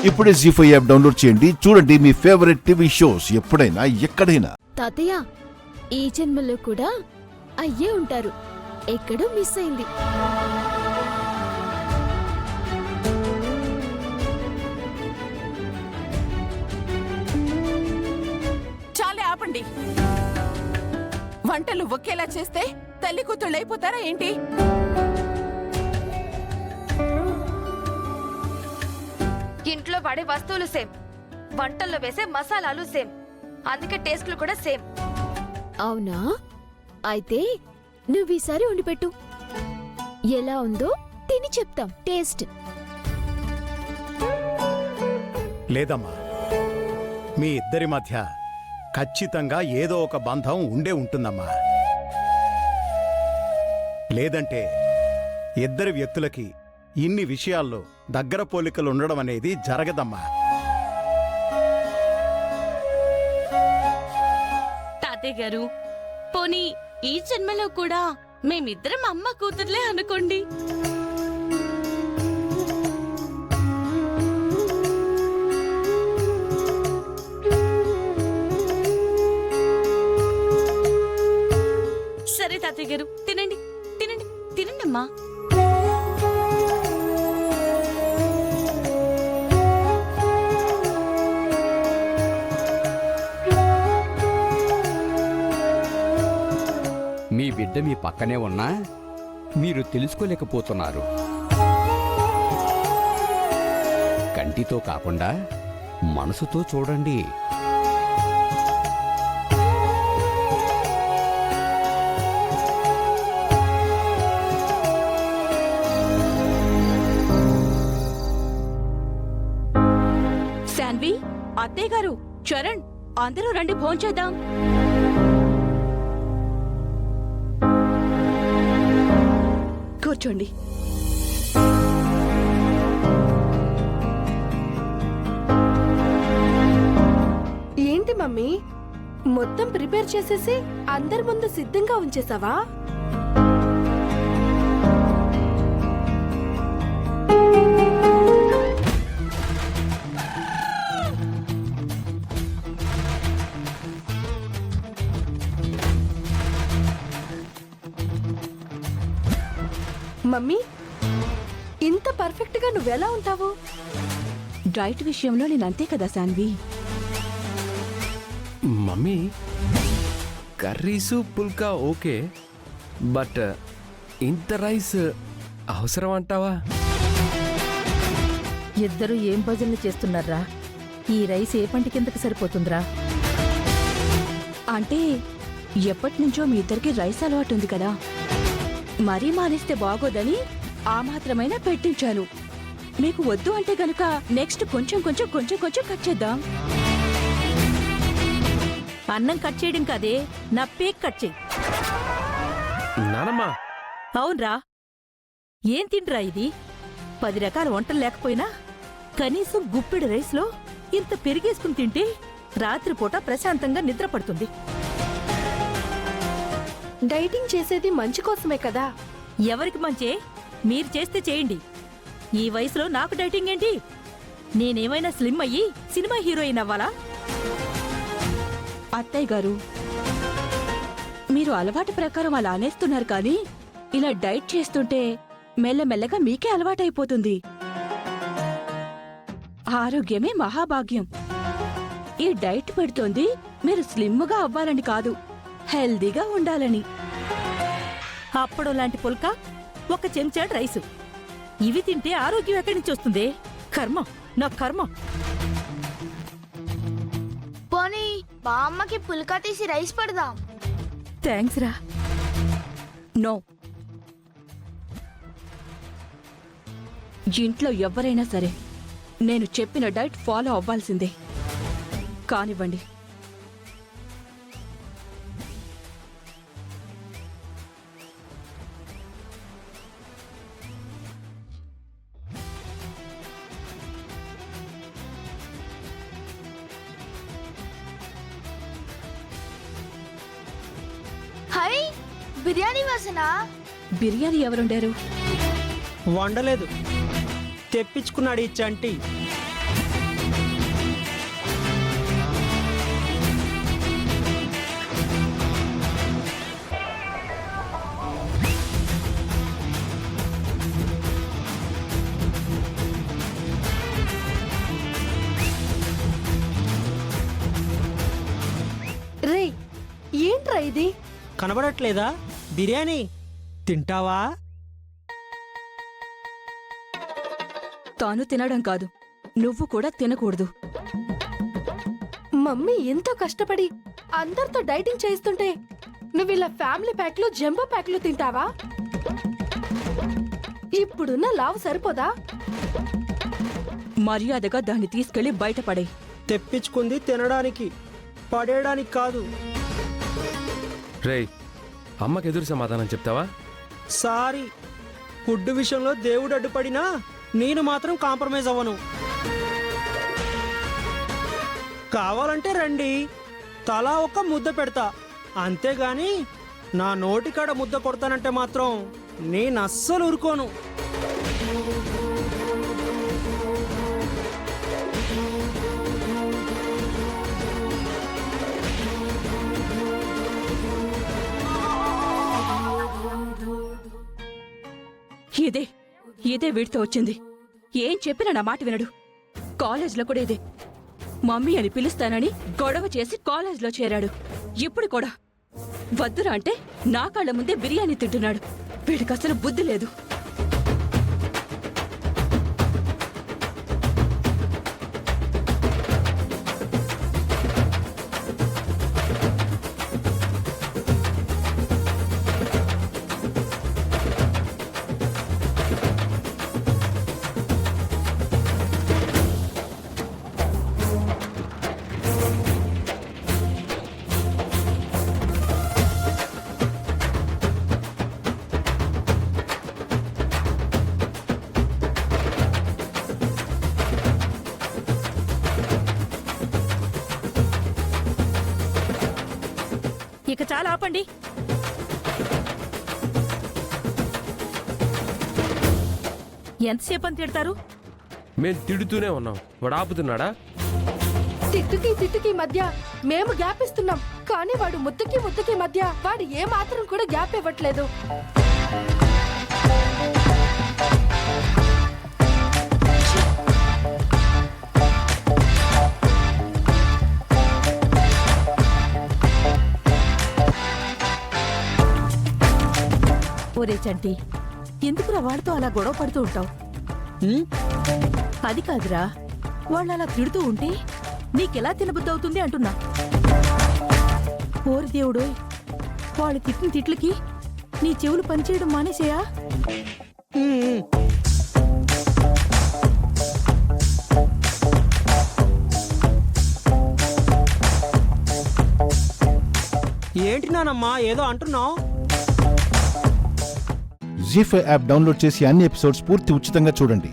ఇప్పుడే జీ5 app download చేయండి. చూడండి మీ ఫేవరెట్ టీవీ షోస్ ఎప్పుడైనా ఎక్కడైనా. తాతయ్య, ఈ జన్మలో కూడా అయ్యే ఉంటారు. ఎక్కడో మిస్ అయింది. చాలే ఆపండి. వంటలు ఒకేలా చేస్తే తల్లి కూతుళ్ళు అయిపోతారా ఏంటి? ఇంట్లో వాడే వస్తువులు సేమ్, వంటల్లో వేసే మసాలాలు సేమ్, అందుకే టేస్ట్లు కూడా సేమ్. అవునా? అయితే నువ్వీసారి వండిపెట్టు. ఎలా ఉందో తిని చెప్తాం టేస్ట్. లేదమ్మా, మీ ఇద్దరి మధ్య ఖచ్చితంగా ఏదో ఒక బంధం ఉండే ఉంటుందమ్మా. లేదంటే ఇద్దరి వ్యక్తులకి ఇన్ని విషయాల్లో దగ్గర పోలికలు ఉండడం అనేది జరగదమ్మా. తాతయ్య గారు, పోనీ ఈ జన్మలో కూడా మేమిద్దరం అమ్మ కూతుర్లే అనుకోండి. సరే తాతయ్య గారు, తినండి తినండి తినండి అమ్మా. మీ బిడ్డ మీ పక్కనే ఉన్నా మీరు తెలుసుకోలేకపోతున్నారు. కంటితో కాకుండా మనసుతో చూడండి. శాన్వి, అత్తయ్య గారు, చరణ్, అందరూ రండి భోంచేద్దాం. కూర్చోండి. ఏంటి మమ్మీ, మొత్తం ప్రిపేర్ చేసేసి అందరి ముందు సిద్ధంగా ఉంచేసావా? మమ్మీ, ఇంత పర్ఫెక్ట్ గా నువ్వెలా ఉంటావు? డైట్ విషయంలో నేనంతే కదా Shanvi. Mummy, curries phulka okay, but ఇంత రైస్ అవసరం అంటావా? ఇద్దరు ఏం భజనలు చేస్తున్నారా? ఈ రైస్ ఏ పంటి కిందకి సరిపోతుందిరా? అంటే ఎప్పటినుంచో మీ ఇద్దరికి రైస్ అలవాటు ఉంది కదా, మరీ మానేస్తే బాగోదని ఆ మాత్రమైనా పెట్టించాను. మీకు వద్దు అంటే గనుక నెక్స్ట్ కొంచెం కొంచెం కొంచెం కొంచెం కట్ చేద్దాం. అన్నం కట్ చేయడం కాదే, నా పేక్ కట్ చేయి. నానమ్మా, అవునరా, ఏం తిండ్రా ఇది? 10 రకాల వంటలు లేకపోయినా కనీసం గుప్పెడు రైస్లో ఇంత పెరిగేసుకుని తింటే రాత్రిపూట ప్రశాంతంగా నిద్ర పడుతుంది. డైటింగ్ చేసేది మంచి కోసమే కదా. ఎవరికి మంచే? మీరు చేస్తే చేయండి. ఈ వయసులో నాకు డైటింగ్ ఏంటి? నేనేమైనా స్లిమ్ అయ్యి సినిమా హీరోయిన్ అవ్వాలా? అత్తయ్య గారు, మీరు అలవాటు ప్రకారం అలా అనేస్తున్నారు కానీ ఇలా డైట్ చేస్తుంటే మెల్లమెల్లగా మీకే అలవాటైపోతుంది. ఆరోగ్యమే మహాభాగ్యం. ఈ డైట్ పెడుతోంది మీరు స్లిమ్గా అవ్వాలని కాదు, హెల్దీగా ఉండాలని. అప్పుడు లాంటి పుల్క, ఒక చెంచాడు రైసు, ఇవి తింటే ఆరోగ్యం ఎక్కడి నుంచి వస్తుంది? కర్మ, నా కర్మ. పోనీ మా అమ్మకి పుల్కా తీసి రైస్ పెడదాం. థ్యాంక్స్ రా. నో, ఇంట్లో ఎవరైనా సరే నేను చెప్పిన డైట్ ఫాలో అవ్వాల్సిందే. కానివ్వండి. హై, బిర్యానీ వాసన. బిర్యానీ ఎవరుండారు? వండలేదు, తెప్పించుకున్నాడు ఈ చంటి. కనబడట్లేదా? బిర్యానీ తింటావా? తాను తినడం కాదు, నువ్వు కూడా తినకూడదు. మమ్మీ ఎంతో కష్టపడి అందరితో డైటింగ్ చేస్తుంటే నువ్వు ఇలా ఫ్యామిలీ ప్యాక్లు జంబో ప్యాక్లు తింటావా? ఇప్పుడున్న లావు సరిపోదా? మర్యాదగా దాన్ని తీసుకెళ్లి బయటపడే. తెప్పించుకుంది తినడానికి, పడేయడానికి కాదు. రేయ్, అమ్మకి ఎదురు సమాధానం చెప్తావా? సారీ, ఫుడ్ విషయంలో దేవుడు అడ్డుపడినా నేను మాత్రం కాంప్రమైజ్ అవ్వను. కావాలంటే రండి, తలా ఒక ముద్ద పెడతా. అంతేగాని నా నోటికాడ ముద్ద కొడతానంటే మాత్రం నేను అస్సలు ఊరుకోను. ఇదే వీడితో వచ్చింది. ఏం చెప్పినా నా మాట వినడు. కాలేజ్లో కూడా ఇదే. మమ్మీ అని పిలుస్తానని గొడవ చేసి కాలేజ్లో చేరాడు. ఇప్పుడు కూడా వద్దురా అంటే నా కళ్ళ ముందే బిర్యానీ తింటున్నాడు. వీడికి అసలు బుద్ధి లేదు. ఇక చాలా ఆపండి. ఎంతసేపు అని తిడతారు? మేం తిడుతూనే ఉన్నాం, వాడు ఆపుతున్నాడా? తిట్టుకి మధ్య మేము గ్యాప్ ఇస్తున్నాం, కానీ వాడు ముద్దుకి మధ్య వాడు ఏ మాత్రం కూడా గ్యాప్ ఇవ్వట్లేదు. ఒరే చంటి, ఎందుకురా వాడితో అలా గొడవ పడుతూ ఉంటావు? అది కాదురా, వాళ్ళు అలా తిడుతూ ఉంటే నీకెలా తినబుద్ధి అవుతుంది అంటున్నా. ఓరి దేవుడు, వాళ్ళు తిట్టిన తిట్లకి నీ చెవులు పనిచేయడం మానేసేయా? ఏంటి నానమ్మా ఏదో అంటున్నావు? జీ5 యాప్ డౌన్లోడ్ చేసి అన్ని ఎపిసోడ్స్ పూర్తి ఉచితంగా చూడండి.